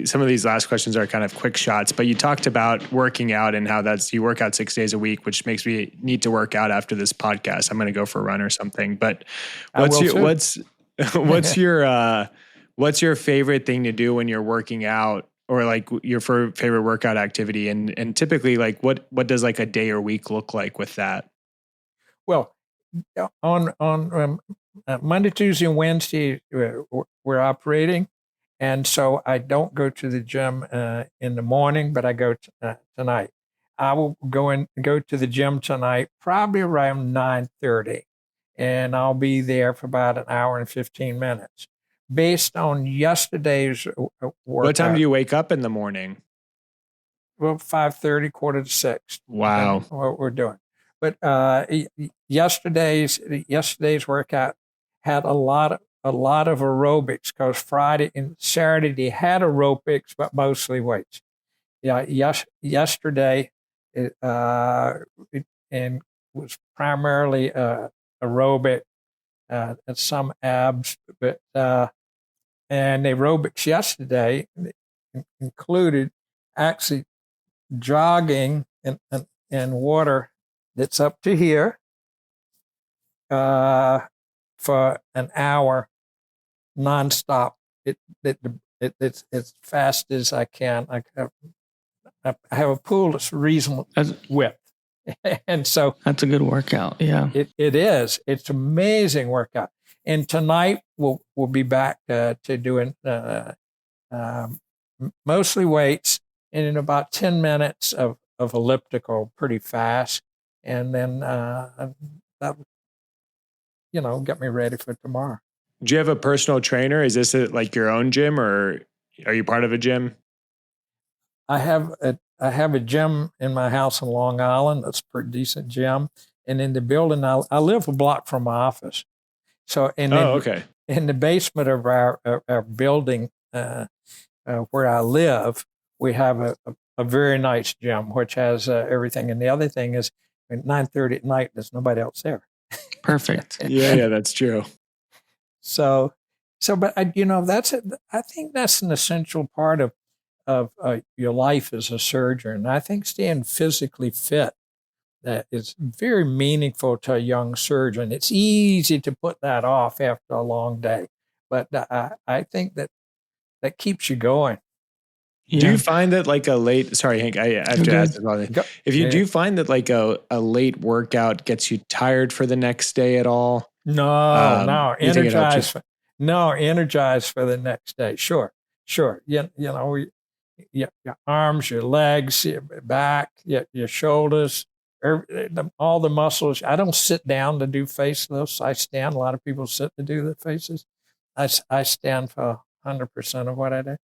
some of these last questions are kind of quick shots, but you talked about working out and how you work out 6 days a week, which makes me need to work out after this podcast. I'm going to go for a run or something. But what's your favorite thing to do when you're working out, or like your favorite workout activity? And typically, like what does like a day or week look like with that? Well, on Monday, Tuesday, and Wednesday, we're operating. And so I don't go to the gym in the morning, but I go tonight. I will go to the gym tonight, probably around 9:30. And I'll be there for about an hour and 15 minutes. Based on yesterday's workout. What time do you wake up in the morning? Well, 5:30, 5:45. Wow. What we're doing. But yesterday's workout had a lot of aerobics, because Friday and Saturday had aerobics, but mostly weights. Yeah, yesterday it was primarily aerobic, and some abs, but and aerobics yesterday included actually jogging in water that's up to here for an hour nonstop. It's as fast as I can. I have a pool that's reasonable width. And so that's a good workout. Yeah, it is. It's amazing workout. And tonight we'll be back to doing mostly weights, and in about 10 minutes of elliptical, pretty fast, and then that get me ready for tomorrow. Do you have a personal trainer? Is this like your own gym, or are you part of a gym? I have a gym in my house in Long Island. That's a pretty decent gym. And in the building, I live a block from my office. So in the basement of our building where I live, we have a very nice gym, which has everything. And the other thing is, at 9:30 at night, there's nobody else there. Perfect. Yeah, that's true. So, but that's it. I think that's an essential part of your life as a surgeon. And I think staying physically fit is very meaningful to a young surgeon. It's easy to put that off after a long day, but I think that keeps you going. Yeah. Do you find that like sorry, Hank, I have to ask about it. Do you find that like a late workout gets you tired for the next day at all? No, energized for the next day. Sure. Your arms, your legs, your back, your shoulders, all the muscles. I don't sit down to do facelifts. I stand. A lot of people sit to do the faces. I stand for 100% of what I do.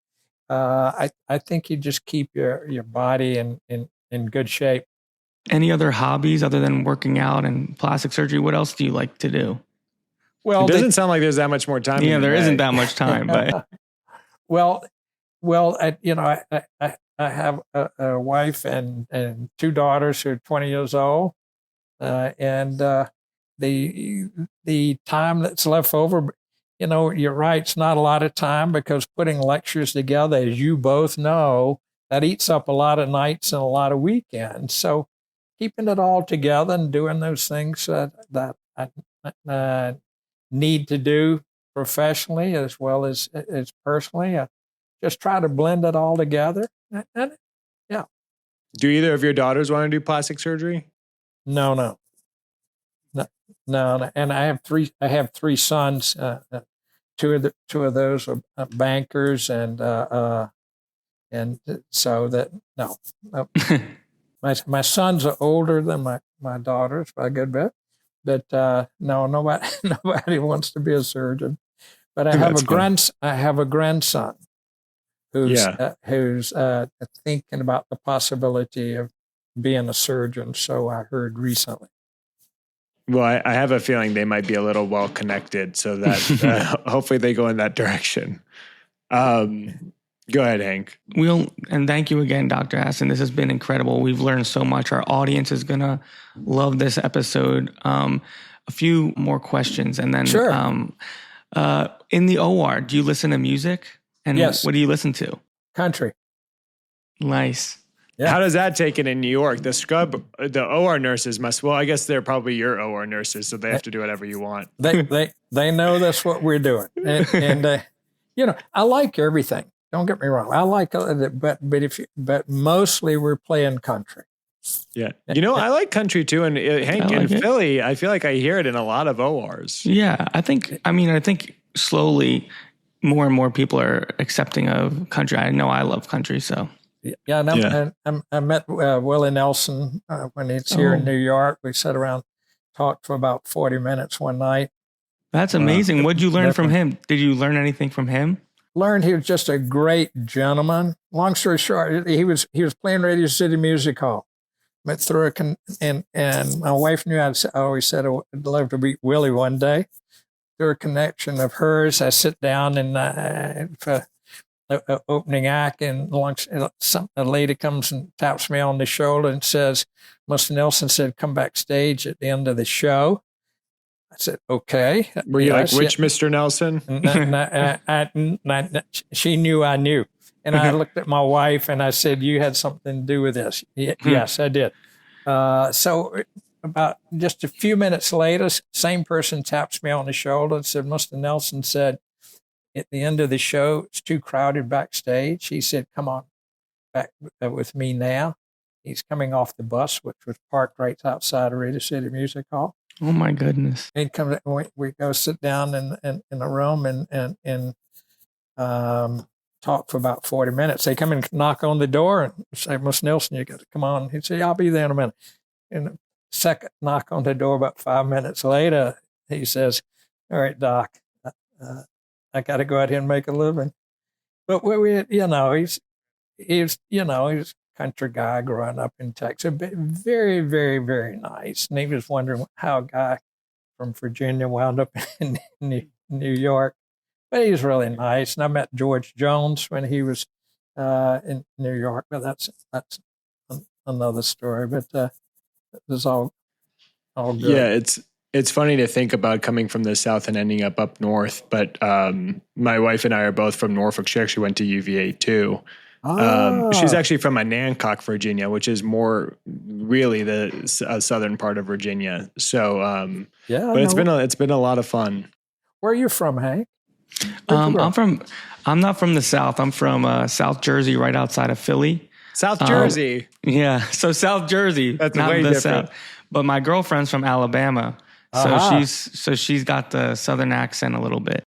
I think you just keep your body in good shape. Any other hobbies other than working out and plastic surgery? What else do you like to do? Well, it doesn't sound like there's that much more time. Yeah, there isn't that much time. But well, I have a wife and two daughters who are 20 years old, and the time that's left over. You're right. It's not a lot of time, because putting lectures together, as you both know, that eats up a lot of nights and a lot of weekends. So keeping it all together and doing those things that need to do professionally as well as personally. Just try to blend it all together. And, yeah. Do either of your daughters want to do plastic surgery? No. And I have three sons. Two of those are bankers, and so that no. My sons are older than my daughters by a good bit, but no, nobody wants to be a surgeon. But I have a grandson who's thinking about the possibility of being a surgeon. So I heard recently. Well, I have a feeling they might be a little well connected, so that hopefully they go in that direction. Go ahead, Hank. And thank you again, Dr. Aston. This has been incredible. We've learned so much. Our audience is going to love this episode. A few more questions, and then sure. In the OR, do you listen to music? And yes. What do you listen to? Country. Nice. Yeah. How does that take it in New York? The OR nurses must. Well, I guess they're probably your OR nurses, so they have to do whatever you want. They know that's what we're doing, and I like everything. Don't get me wrong. I like it, but mostly we're playing country. Yeah, I like country too, and Hank in Philly, I feel like I hear it in a lot of ORs. Yeah, I think slowly more and more people are accepting of country. I know I love country, so. Yeah, and I met Willie Nelson when he's here in New York. We sat around, talked for about 40 minutes one night. That's amazing. What did you learn from him? Did you learn anything from him? Learned he was just a great gentleman. Long story short, he was playing Radio City Music Hall. Met through and my wife knew I always said I'd love to meet Willie one day. Through a connection of hers, I sit down and for opening act, and a lady comes and taps me on the shoulder and says, Mr. Nelson said, come backstage at the end of the show. I said, okay. Were you like, which Mr. Nelson? She knew I knew. And I looked at my wife and I said, you had something to do with this. Yes, I did. So about just a few minutes later, same person taps me on the shoulder and said, Mr. Nelson said, at the end of the show, it's too crowded backstage. He said, come on back with me now. He's coming off the bus, which was parked right outside of Radio City Music Hall. Oh, my goodness. And we go sit down in a room and talk for about 40 minutes. They come and knock on the door and say, Mr. Nelson, you got to come on. He'd say, I'll be there in a minute. And the second knock on the door, about 5 minutes later, he says, all right, Doc, I got to go out here and make a living. But he's a country guy growing up in Texas. Very, very, very nice. And he was wondering how a guy from Virginia wound up in New York. But he's really nice. And I met George Jones when he was in New York. But that's another story. But it was all good. Yeah, it's funny to think about coming from the South and ending up north. But my wife and I are both from Norfolk. She actually went to UVA too. She's actually from Anancock, Virginia, which is more really the southern part of Virginia. So, but it's been a lot of fun. Where are you from, Hank? I'm not from the South. I'm from South Jersey, right outside of Philly. South Jersey. Yeah. So South Jersey, that's not way the different. South. But my girlfriend's from Alabama. So she's got the Southern accent a little bit.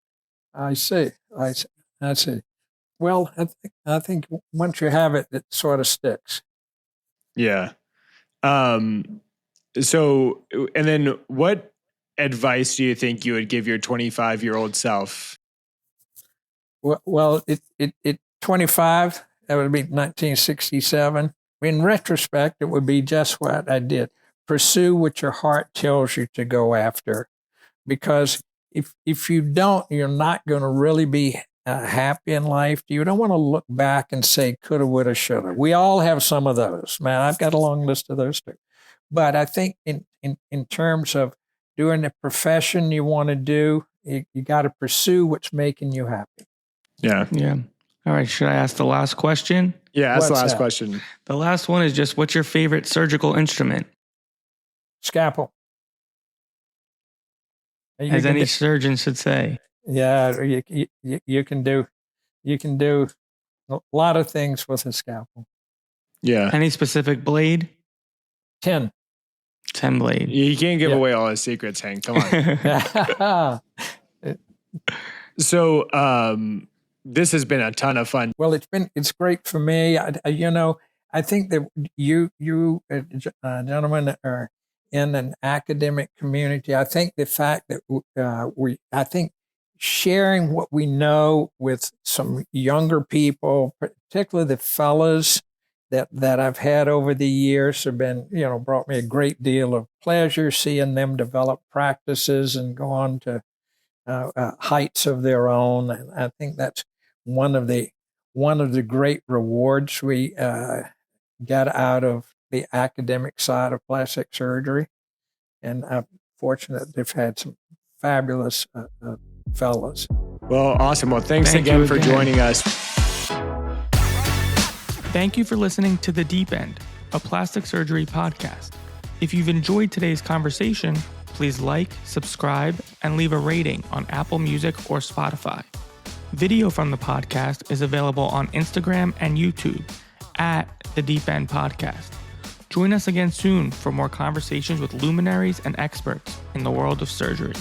I see. Well, I think once you have it, it sort of sticks. Yeah. So, and then what advice do you think you would give your 25-year-old self? Well, it 25, that would be 1967. In retrospect, it would be just what I did. Pursue what your heart tells you to go after. Because if you don't, you're not going to really be happy in life. You don't want to look back and say, coulda, woulda, shoulda. We all have some of those. Man, I've got a long list of those too. But I think in terms of doing the profession you want to do, you got to pursue what's making you happy. Yeah. Yeah. All right. Should I ask the last question? Yeah, ask the last question. The last one is just, what's your favorite surgical instrument? Scalpel. As any surgeon should say. Yeah, you can do a lot of things with a scalpel. Yeah. Any specific blade? 10. 10 blade. You can't give away all his secrets, Hank. Come on. So this has been a ton of fun. Well, it's great for me. I think that you gentlemen are in an academic community. I think the fact that I think sharing what we know with some younger people, particularly the fellows that I've had over the years, have been, brought me a great deal of pleasure seeing them develop practices and go on to heights of their own. And I think that's one of the great rewards we get out of the academic side of plastic surgery. And I'm fortunate they've had some fabulous fellows. Well, awesome. Well, thanks again for joining us. Thank you for listening to The DIEP End, a plastic surgery podcast. If you've enjoyed today's conversation, please like, subscribe, and leave a rating on Apple Music or Spotify. Video from the podcast is available on Instagram and YouTube at The DIEP End Podcast. Join us again soon for more conversations with luminaries and experts in the world of surgery.